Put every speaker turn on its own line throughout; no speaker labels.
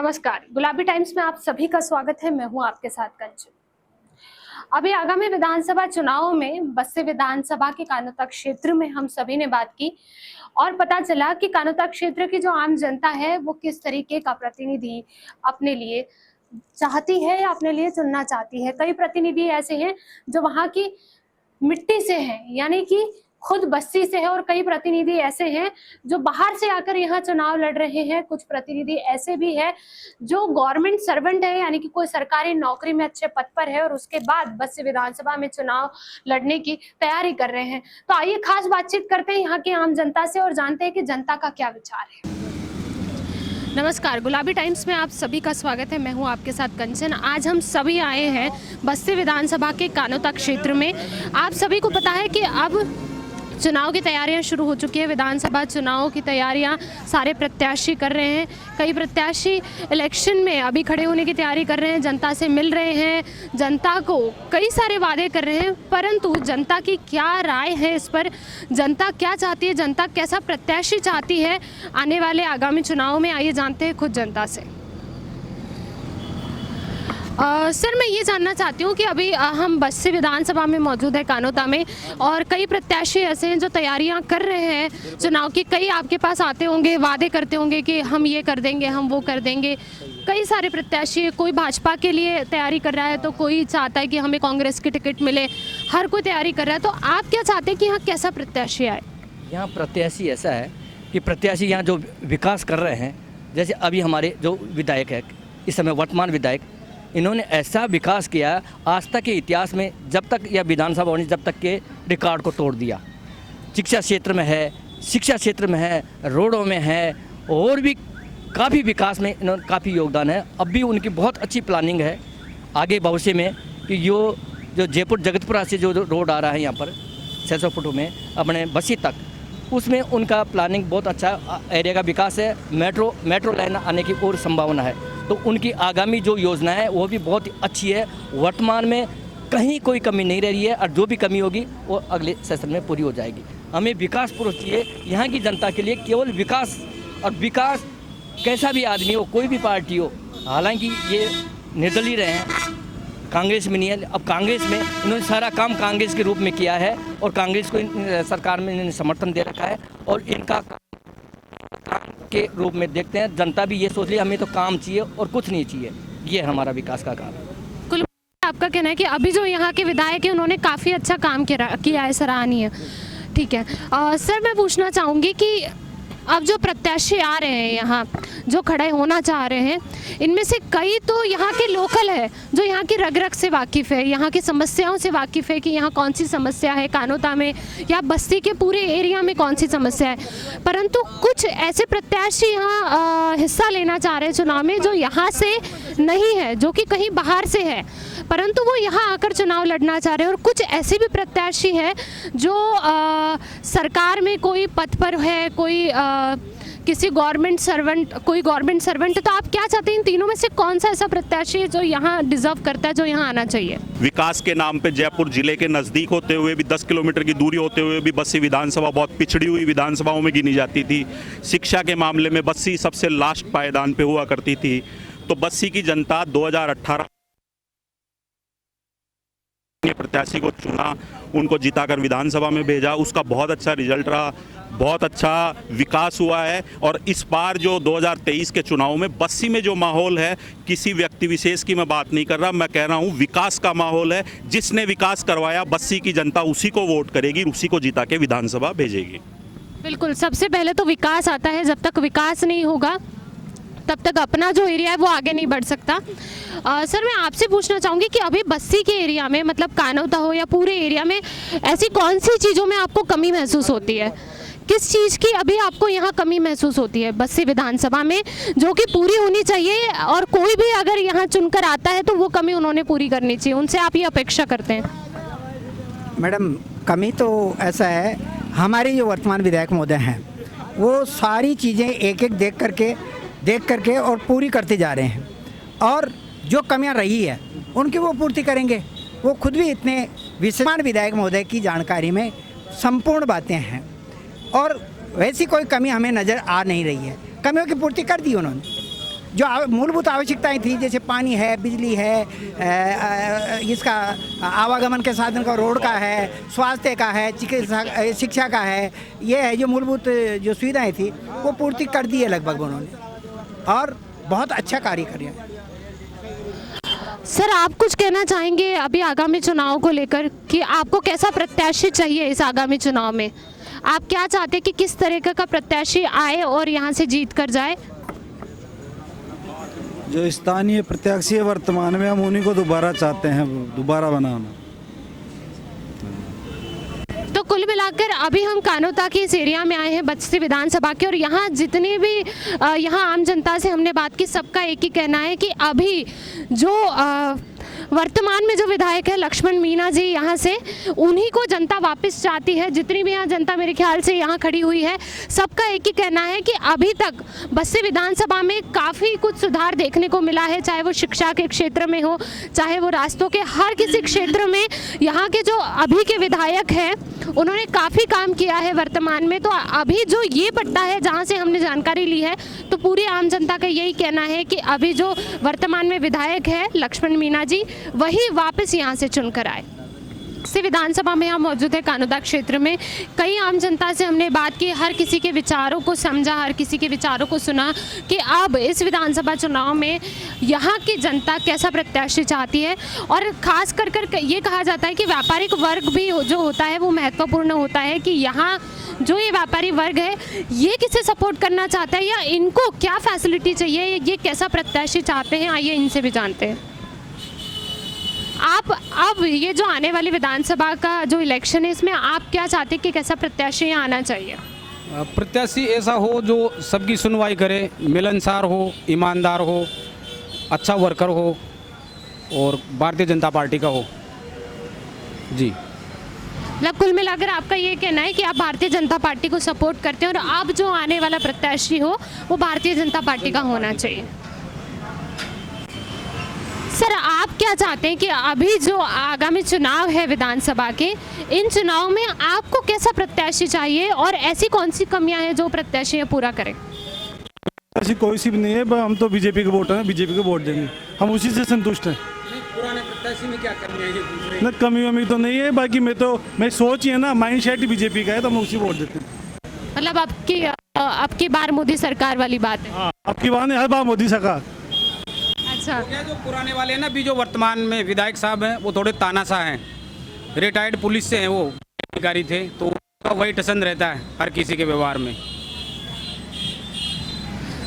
नमस्कार, गुलाबी टाइम्स में आप सभी का स्वागत है। मैं हूं आपके साथ कंचन। अभी आगामी विधानसभा चुनाव में बस्सी विधानसभा के कानोता क्षेत्र में हम सभी ने बात की और पता चला कि कानोता क्षेत्र की जो आम जनता है वो किस तरीके का प्रतिनिधि अपने लिए चाहती है या अपने लिए चुनना चाहती है। कई प्रतिनिधि ऐसे हैं जो वहां की मिट्टी से हैं, यानी कि खुद बस्ती से है, और कई प्रतिनिधि ऐसे हैं जो बाहर से आकर यहाँ चुनाव लड़ रहे हैं। कुछ प्रतिनिधि ऐसे भी हैं जो गवर्नमेंट सर्वेंट है, यानी कि कोई सरकारी नौकरी में अच्छे पद पर है और उसके बाद बस्सी विधानसभा में चुनाव लड़ने की तैयारी कर रहे हैं। तो आइए खास बातचीत करते हैं यहाँ की आम जनता से और जानते हैं कि जनता का क्या विचार है। नमस्कार, गुलाबी टाइम्स में आप सभी का स्वागत है। मैं हूं आपके साथ कंचन। आज हम सभी आए हैं बस्ती विधानसभा के कानोता क्षेत्र में। आप सभी को पता है कि अब चुनाव की तैयारियां शुरू हो चुकी है। विधानसभा चुनाव की तैयारियां सारे प्रत्याशी कर रहे हैं। कई प्रत्याशी इलेक्शन में अभी खड़े होने की तैयारी कर रहे हैं, जनता से मिल रहे हैं, जनता को कई सारे वादे कर रहे हैं। परंतु जनता की क्या राय है इस पर, जनता क्या चाहती है, जनता कैसा प्रत्याशी चाहती है आने वाले आगामी चुनाव में, आइए जानते हैं खुद जनता से। सर, मैं ये जानना चाहती हूँ कि अभी हम बस्सी विधानसभा में मौजूद है कानोता में, और कई प्रत्याशी ऐसे हैं जो तैयारियां कर रहे हैं चुनाव की। कई आपके पास आते होंगे, वादे करते होंगे कि हम ये कर देंगे, हम वो कर देंगे। कई सारे प्रत्याशी, कोई भाजपा के लिए तैयारी कर रहा है तो कोई चाहता है कि हमें कांग्रेस की टिकट मिले, हर कोई तैयारी कर रहा है। तो आप क्या चाहते हैं कि यहाँ कैसा प्रत्याशी आए?
यहाँ प्रत्याशी ऐसा है कि प्रत्याशी यहाँ जो विकास कर रहे हैं, जैसे अभी हमारे जो विधायक है इस समय वर्तमान विधायक, इन्होंने ऐसा विकास किया आज तक के इतिहास में, जब तक यह विधानसभा होनी जब तक के रिकॉर्ड को तोड़ दिया। शिक्षा क्षेत्र में है, शिक्षा क्षेत्र में है, रोडों में है, और भी काफ़ी विकास में इन्होंने काफ़ी योगदान है। अब भी उनकी बहुत अच्छी प्लानिंग है आगे भविष्य में कि जो जयपुर जगतपुरा से जो रोड आ रहा है यहाँ पर 600 फुट में अपने बस्सी तक, उसमें उनका प्लानिंग बहुत अच्छा एरिया का विकास है। मेट्रो लाइन आने की और संभावना है। तो उनकी आगामी जो योजना है वो भी बहुत अच्छी है। वर्तमान में कहीं कोई कमी नहीं रह रही है, और जो भी कमी होगी वो अगले सेशन में पूरी हो जाएगी। हमें विकास पुरुष चाहिए यहाँ की जनता के लिए, केवल विकास। और विकास कैसा भी आदमी हो, कोई भी पार्टी हो, हालांकि ये निर्दलीय रहे हैं, कांग्रेस में नहीं है। अब कांग्रेस में इन्होंने सारा काम कांग्रेस के रूप में किया है और कांग्रेस को सरकार में इन्होंने समर्थन दे रखा है, और इनका काम के रूप में देखते हैं। जनता भी ये सोच रही है हमें तो काम चाहिए और कुछ नहीं चाहिए। ये हमारा विकास का काम है।
कुल आपका कहना है कि अभी जो यहाँ के विधायक हैं उन्होंने काफ़ी अच्छा काम किया है, सराहनीय। ठीक है सर, मैं पूछना चाहूँगी कि अब जो प्रत्याशी आ रहे हैं यहाँ, जो खड़े होना चाह रहे हैं, इनमें से कई तो यहाँ के लोकल है, जो यहाँ की रग रग से वाकिफ़ है, यहाँ की समस्याओं से वाकिफ़ है कि यहाँ कौन सी समस्या है कानोता में या बस्ती के पूरे एरिया में कौन सी समस्या है। परंतु कुछ ऐसे प्रत्याशी यहाँ हिस्सा लेना चाह रहे हैं चुनाव में जो यहाँ से नहीं है, जो कि कहीं बाहर से है, परंतु वो यहाँ आकर चुनाव लड़ना चाह रहे हैं। और कुछ ऐसे भी प्रत्याशी हैं जो सरकार में कोई पद पर है, कोई किसी गवर्नमेंट सर्वेंट। तो आप क्या चाहते हैं, इन तीनों में से कौन सा ऐसा प्रत्याशी है जो यहाँ डिजर्व करता है, जो यहाँ आना चाहिए?
विकास के नाम पे जयपुर जिले के नज़दीक होते हुए भी, 10 किलोमीटर की दूरी होते हुए भी बस्सी विधानसभा बहुत पिछड़ी हुई विधानसभाओं में गिनी जाती थी। शिक्षा के मामले में बस्सी सबसे लास्ट पायदान पे हुआ करती थी। तो बस्सी की जनता 2018 प्रत्याशी को चुना, उनको जिताकर विधानसभा में भेजा, उसका बहुत अच्छा रिजल्ट रहा, बहुत अच्छा विकास हुआ है। और इस बार जो 2023 के चुनाव में बस्सी में जो माहौल है, किसी व्यक्ति विशेष की मैं बात नहीं कर रहा, मैं कह रहा हूँ विकास का माहौल है। जिसने विकास करवाया बस्सी की जनता उसी को वोट करेगी, उसी को जिता के विधानसभा भेजेगी।
बिल्कुल, सबसे पहले तो विकास आता है। जब तक विकास नहीं होगा तब तक अपना जो एरिया है वो आगे नहीं बढ़ सकता। सर, मैं आपसे पूछना चाहूँगी कि अभी बस्सी के एरिया में, मतलब कानोता हो या पूरे एरिया में, ऐसी कौन सी चीज़ों में आपको कमी महसूस होती है? किस चीज़ की अभी आपको यहाँ कमी महसूस होती है बस्सी विधानसभा में, जो कि पूरी होनी चाहिए, और कोई भी अगर यहाँ चुनकर आता है तो वो कमी उन्होंने पूरी करनी चाहिए, उनसे आप ये अपेक्षा करते हैं?
मैडम, कमी तो ऐसा है, हमारे जो वर्तमान विधायक महोदय हैं वो सारी चीज़ें एक एक देख करके और पूरी करते जा रहे हैं, और जो कमियां रही है उनकी वो पूर्ति करेंगे। वो खुद भी इतने विद्यमान विधायक महोदय की जानकारी में संपूर्ण बातें हैं, और वैसी कोई कमी हमें नज़र आ नहीं रही है। कमियों की पूर्ति कर दी उन्होंने। जो मूलभूत आवश्यकताएं थी, जैसे पानी है, बिजली है, इसका आवागमन के साधन का, रोड का है, स्वास्थ्य का है, चिकित्सा शिक्षा का है, ये है जो मूलभूत जो सुविधाएं थी वो पूर्ति कर दी है लगभग उन्होंने, और बहुत अच्छा कार्य कर रहे हैं।
सर, आप कुछ कहना चाहेंगे अभी आगामी चुनाव को लेकर कि आपको कैसा प्रत्याशी चाहिए इस आगामी चुनाव में? आप क्या चाहते हैं कि किस तरीके का प्रत्याशी आए और यहाँ से जीत कर जाए?
जो स्थानीय प्रत्याशी है वर्तमान में, हम उन्हीं को दोबारा चाहते हैं, दोबारा बनाना।
तो कुल मिलाकर अभी हम कानोता की इस एरिया में आए हैं, बस्ती विधानसभा के, और यहाँ जितनी भी यहाँ आम जनता से हमने बात की, सबका एक ही कहना है कि अभी जो वर्तमान में जो विधायक है लक्ष्मण मीणा जी, यहाँ से उन्हीं को जनता वापस चाहती है। जितनी भी यहाँ जनता मेरे ख्याल से यहाँ खड़ी हुई है, सबका एक ही कहना है कि अभी तक बस्ती विधानसभा में काफ़ी कुछ सुधार देखने को मिला है, चाहे वो शिक्षा के क्षेत्र में हो, चाहे वो रास्तों के, हर किसी क्षेत्र में यहाँ के जो अभी के विधायक हैं उन्होंने काफ़ी काम किया है वर्तमान में। तो अभी जो ये पट्टा है जहाँ से हमने जानकारी ली है, तो पूरी आम जनता का यही कहना है कि अभी जो वर्तमान में विधायक है लक्ष्मण मीणा जी, वही वापस यहाँ से चुनकर आए। इसी विधानसभा में हम मौजूद है कानोता क्षेत्र में। कई आम जनता से हमने बात की, हर किसी के विचारों को समझा, हर किसी के विचारों को सुना कि अब इस विधानसभा चुनाव में यहाँ की जनता कैसा प्रत्याशी चाहती है। और खास कर ये कहा जाता है कि व्यापारिक वर्ग भी जो होता है वो महत्वपूर्ण होता है, कि यहाँ जो ये व्यापारी वर्ग है ये किसे सपोर्ट करना चाहता है या इनको क्या फैसिलिटी चाहिए, ये कैसा प्रत्याशी चाहते हैं, आइए इनसे भी जानते हैं। आप अब ये जो आने वाली विधानसभा का जो इलेक्शन है, इसमें आप क्या चाहते हैं कि कैसा प्रत्याशी यहाँ आना चाहिए?
प्रत्याशी ऐसा हो जो सबकी सुनवाई करे, मिलनसार हो, ईमानदार हो, अच्छा वर्कर हो और भारतीय जनता पार्टी का हो। जी,
मतलब कुल मिलाकर आपका ये कहना है कि आप भारतीय जनता पार्टी को सपोर्ट करते हैं और आप जो आने वाला प्रत्याशी हो वो भारतीय जनता पार्टी का होना चाहिए। सर, आप क्या चाहते हैं कि अभी जो आगामी चुनाव है विधानसभा के, इन चुनाव में आपको कैसा प्रत्याशी चाहिए और ऐसी कौन सी कमियां हैं जो प्रत्याशी पूरा करें?
ऐसी कोई सी भी नहीं है, हम तो बीजेपी के वोटर हैं, बीजेपी को वोट देंगे, हम उसी से संतुष्ट हैं।
पुराने प्रत्याशी में क्या कमी है?
न कमी वमी तो नहीं है, बाकी मैं सोच ही है ना, माइंड सेट ही बीजेपी का है, तो हम उसी वोट देते हैं।
मतलब आपकी बार मोदी सरकार वाली बात है?
हाँ, आपकी बात है, हर बार मोदी सरकार।
अच्छा,
जो पुराने वाले हैं ना, अभी जो वर्तमान में विधायक साहब हैं वो थोड़े तानाशाह हैं, रिटायर्ड पुलिस से हैं, वो अधिकारी थे, तो उनका वही पसंद रहता है हर किसी के व्यवहार में।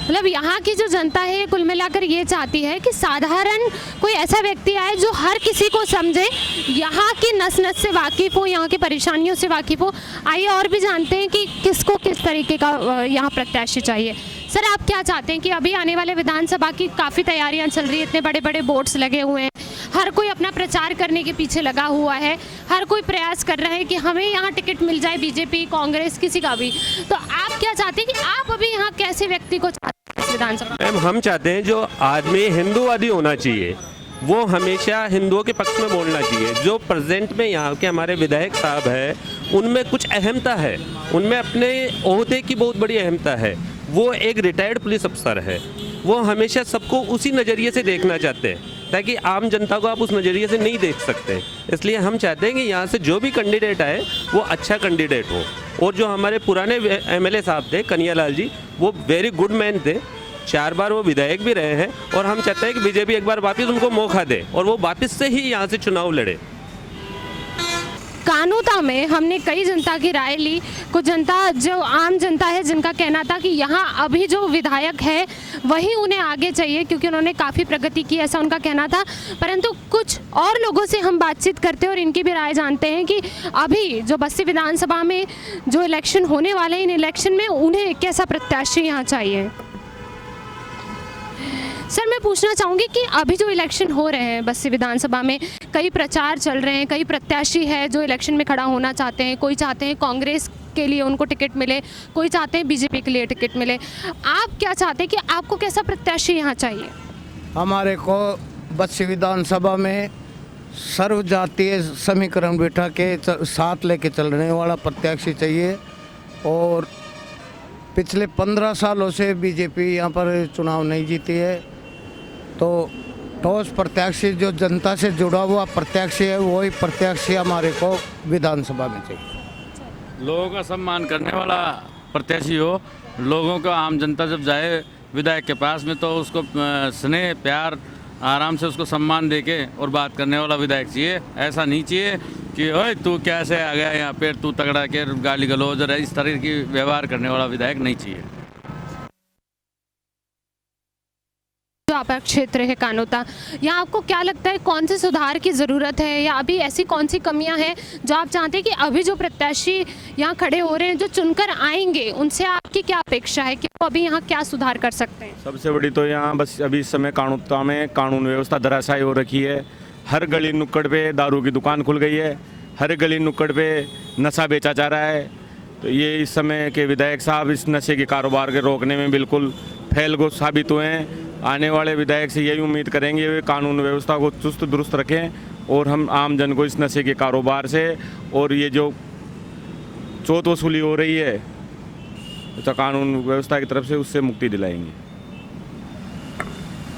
मतलब यहाँ की जो जनता है ये कुल मिलाकर ये चाहती है कि साधारण कोई ऐसा व्यक्ति आए जो हर किसी को समझे, यहाँ की नस नस से वाकिफ़ हो, यहाँ की परेशानियों से वाकिफ़ हो। आइए और भी जानते हैं कि किसको किस तरीके का यहाँ प्रत्याशी चाहिए। सर, आप क्या चाहते हैं कि अभी आने वाले विधानसभा की काफ़ी तैयारियां चल रही है, इतने बड़े बड़े बोर्ड्स लगे हुए हैं, हर कोई अपना प्रचार करने के पीछे लगा हुआ है, हर कोई प्रयास कर रहा है कि हमें यहाँ टिकट मिल जाए, बीजेपी, कांग्रेस, किसी का भी। तो आप क्या चाहते हैं कि आप अभी यहाँ कैसे व्यक्ति को चाहते हैं इस विधानसभा?
मैम, हम चाहते हैं जो आदमी हिंदूवादी होना चाहिए वो हमेशा हिंदुओं के पक्ष में बोलना चाहिए। जो प्रेजेंट में यहाँ के हमारे विधायक साहब हैं उनमें कुछ अहमता है, उनमें अपने ओहदे की बहुत बड़ी अहमता है। वो एक रिटायर्ड पुलिस अफसर है, वो हमेशा सबको उसी नज़रिए से देखना चाहते हैं, ताकि आम जनता को आप उस नज़रिए से नहीं देख सकते। इसलिए हम चाहते हैं कि यहाँ से जो भी कैंडिडेट आए वो अच्छा कैंडिडेट हो। और जो हमारे पुराने एमएलए साहब थे, कन्हैया लाल जी, वो वेरी गुड मैन थे, 4 बार वो विधायक भी रहे हैं, और हम चाहते हैं कि बीजेपी एक बार वापस उनको मौका दे और वो वापस से ही यहाँ से चुनाव लड़े।
कानोता में हमने कई जनता की राय ली। कुछ जनता जो आम जनता है जिनका कहना था कि यहाँ अभी जो विधायक है वही उन्हें आगे चाहिए क्योंकि उन्होंने काफ़ी प्रगति की, ऐसा उनका कहना था। परंतु कुछ और लोगों से हम बातचीत करते हैं और इनकी भी राय जानते हैं कि अभी जो बस्ती विधानसभा में जो इलेक्शन होने वाले हैं, इन इलेक्शन में उन्हें कैसा प्रत्याशी यहाँ चाहिए। सर, मैं पूछना चाहूँगी कि अभी जो इलेक्शन हो रहे हैं बस्ती विधानसभा में, कई प्रचार चल रहे हैं, कई प्रत्याशी है जो इलेक्शन में खड़ा होना चाहते हैं। कोई चाहते हैं कांग्रेस के लिए उनको टिकट मिले, कोई चाहते हैं बीजेपी के लिए टिकट मिले। आप क्या चाहते हैं कि आपको कैसा प्रत्याशी यहाँ चाहिए?
हमारे को बस्ती विधानसभा में सर्व जातीय समीकरण बिठा के साथ लेके चलने वाला प्रत्याशी चाहिए। और पिछले 15 सालों से बीजेपी यहाँ पर चुनाव नहीं जीती है, तो ठोस प्रत्याशी जो जनता से जुड़ा हुआ प्रत्याशी है वही प्रत्याशी हमारे को विधानसभा में चाहिए।
लोगों का सम्मान करने वाला प्रत्याशी हो। लोगों का आम जनता जब जाए विधायक के पास में तो उसको स्नेह प्यार आराम से उसको सम्मान देके और बात करने वाला विधायक चाहिए। ऐसा नहीं चाहिए कि ओए तू कैसे आ गया यहाँ पे, तू तगड़ा के गाली गलौज और इस तरह की व्यवहार करने वाला विधायक नहीं चाहिए।
जो आपका क्षेत्र है कानोता, यहाँ आपको क्या लगता है कौन से सुधार की ज़रूरत है, या अभी ऐसी कौन सी कमियां हैं जो आप चाहते हैं कि अभी जो प्रत्याशी यहाँ खड़े हो रहे हैं, जो चुनकर आएंगे, उनसे आपकी क्या अपेक्षा है कि वो अभी यहाँ क्या सुधार कर सकते हैं?
सबसे बड़ी तो यहाँ बस अभी इस समय कानोता में कानून व्यवस्था धराशायी हो रखी है। हर गली नुक्कड़ पे दारू की दुकान खुल गई है, हर गली नुक्कड़ पे नशा बेचा जा रहा है। तो ये इस समय के विधायक साहब इस नशे के कारोबार के रोकने में बिल्कुल फेल साबित हुए हैं। आने वाले विधायक से यही उम्मीद करेंगे वे कानून व्यवस्था को चुस्त दुरुस्त रखें और हम आम जन को इस नशे के कारोबार से और ये जो चोट वसूली हो रही है तो कानून व्यवस्था की तरफ से उससे मुक्ति दिलाएंगे।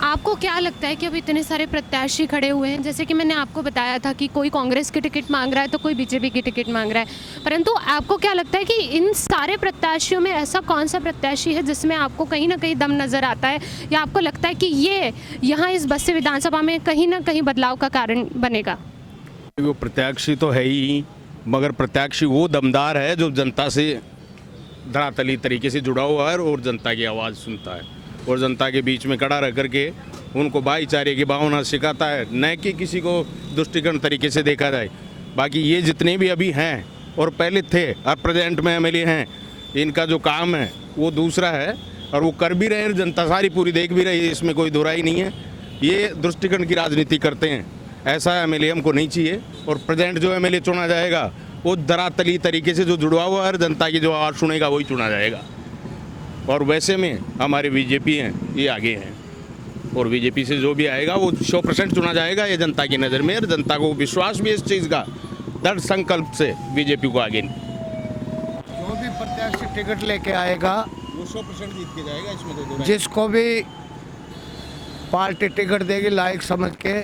आपको क्या लगता है कि अभी इतने सारे प्रत्याशी खड़े हुए हैं, जैसे कि मैंने आपको बताया था कि कोई कांग्रेस की टिकट मांग रहा है तो कोई बीजेपी की टिकट मांग रहा है, परंतु आपको क्या लगता है कि इन सारे प्रत्याशियों में ऐसा कौन सा प्रत्याशी है जिसमें आपको कहीं ना कहीं दम नज़र आता है, या आपको लगता है कि ये यहाँ इस बस्सी विधानसभा में कहीं ना कहीं बदलाव का कारण बनेगा?
वो प्रत्याशी तो है ही, मगर प्रत्याशी वो दमदार है जो जनता से धरातली तरीके से जुड़ा हुआ है और जनता की आवाज़ सुनता है और जनता के बीच में खड़ा रह करके उनको भाईचारे की भावना सिखाता है, न कि किसी को दुष्टिकरण तरीके से देखा जाए। बाकी ये जितने भी अभी हैं और पहले थे अब प्रेजेंट में एमएलए हैं, इनका जो काम है वो दूसरा है और वो कर भी रहे हैं, जनता सारी पूरी देख भी रही है, इसमें कोई दुराई नहीं है। ये दुष्टिकरण की राजनीति करते हैं, ऐसा एमएलए हमको नहीं चाहिए। और प्रेजेंट जो एमएलए चुना जाएगा वो धरातली तरीके से जो जुड़वा हुआ है, जनता की जो आवाज़ सुनेगा वही चुना जाएगा। और वैसे में हमारे बीजेपी हैं ये आगे हैं और बीजेपी से जो भी आएगा वो 100% चुना जाएगा, ये जनता की नज़र में। और जनता को विश्वास भी इस चीज़ का, दृढ़ संकल्प से बीजेपी को आगे
जो भी प्रत्याशी टिकट लेके आएगा
वो 100% जीत के जाएगा, इसमें कोई दो राय
जिसको भी पार्टी टिकट देगी लायक समझ के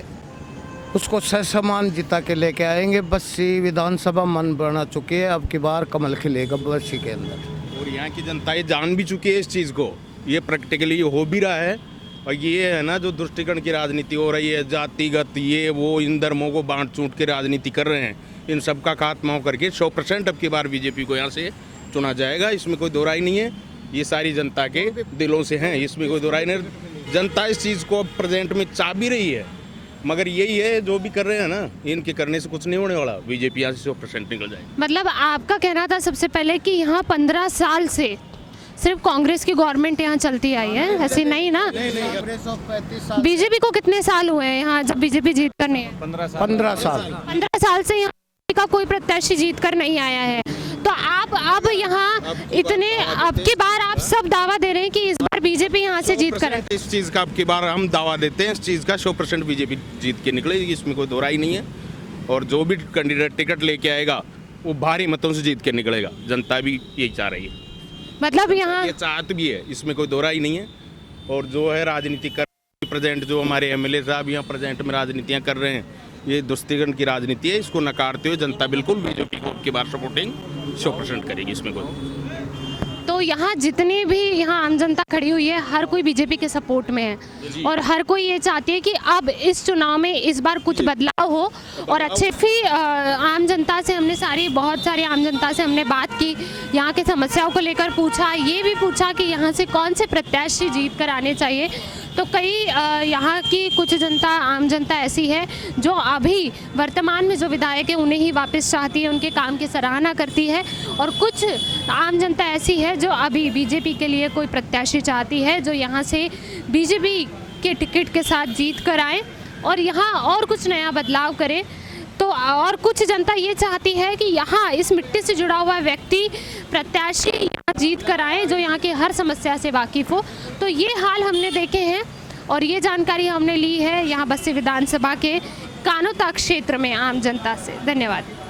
उसको ससम्मान जिता के लेके आएंगे। बस्सी विधानसभा मन बना चुकी है, अब की बार कमल खिलेगा बस्सी के अंदर।
और यहाँ की जनता ये जान भी चुकी है इस चीज़ को, ये प्रैक्टिकली हो भी रहा है। और ये है ना जो दुष्टिकरण की राजनीति हो रही है, जातिगत ये वो इन धर्मों को बांट चूट के राजनीति कर रहे हैं, इन सब का खात्मा करके 100% अब की बार बीजेपी को यहाँ से चुना जाएगा, इसमें कोई दो राय नहीं है। ये सारी जनता के दिलों से हैं, इसमें कोई दो राय नहीं। जनता इस चीज़ को प्रेजेंट में चाह भी रही है, मगर यही है जो भी कर रहे हैं ना, इनके करने से कुछ नहीं होने वाला। बीजेपी यहाँ से 100% निकल जाएगी।
मतलब आपका कहना था सबसे पहले कि यहाँ 15 साल से सिर्फ कांग्रेस की गवर्नमेंट यहाँ चलती आई है, ऐसी नहीं ना? बीजेपी को कितने साल हुए हैं यहाँ जब बीजेपी जीत कर नहीं है?
15 साल
15 साल से यहाँ का कोई प्रत्याशी जीत कर नहीं आया है। तो आप अब यहाँ इतने अब की बार आप सब दावा दे रहे हैं कि इस बार बीजेपी यहाँ से जीत कर,
इस चीज़ का अब की बार हम दावा देते हैं, इस चीज़ का 100% बीजेपी जीत के निकलेगी, इसमें कोई दो राय नहीं है। और जो भी कैंडिडेट टिकट लेके आएगा वो भारी मतों से जीत के निकलेगा, जनता भी यही चाह रही है।
मतलब यहाँ
ये चाहत भी है, इसमें कोई दो राय नहीं है। और जो है राजनीति कर प्रेजेंट जो हमारे एमएलए साहब यहाँ प्रेजेंट में राजनीतियाँ कर रहे हैं, ये दुष्टिकरण की राजनीति है, इसको नकारते हुए जनता बिल्कुल बीजेपी को की बार सपोर्टिंग 100% करेगी, इसमें कोई।
तो यहाँ जितनी भी यहाँ आम जनता खड़ी हुई है हर कोई बीजेपी के सपोर्ट में है और हर कोई ये चाहती है कि अब इस चुनाव में इस बार कुछ बदलाव हो। और अच्छे भी आम जनता से हमने बहुत सारी आम जनता से हमने बात की, यहाँ की समस्याओं को लेकर पूछा, ये भी पूछा कि यहाँ से कौन से प्रत्याशी जीत कर आने चाहिए। तो कई यहाँ की कुछ जनता आम जनता ऐसी है जो अभी वर्तमान में जो विधायक है उन्हें ही वापस चाहती है, उनके काम की सराहना करती है। और कुछ आम जनता ऐसी है जो अभी बीजेपी के लिए कोई प्रत्याशी चाहती है जो यहाँ से बीजेपी के टिकट के साथ जीत कर आए और यहाँ और कुछ नया बदलाव करे। तो और कुछ जनता ये चाहती है कि यहाँ इस मिट्टी से जुड़ा हुआ व्यक्ति प्रत्याशी यहाँ जीत कर आए जो यहाँ की हर समस्या से वाकिफ़ हो। तो ये हाल हमने देखे हैं और ये जानकारी हमने ली है यहाँ बस्सी विधानसभा के कानोता क्षेत्र में आम जनता से। धन्यवाद।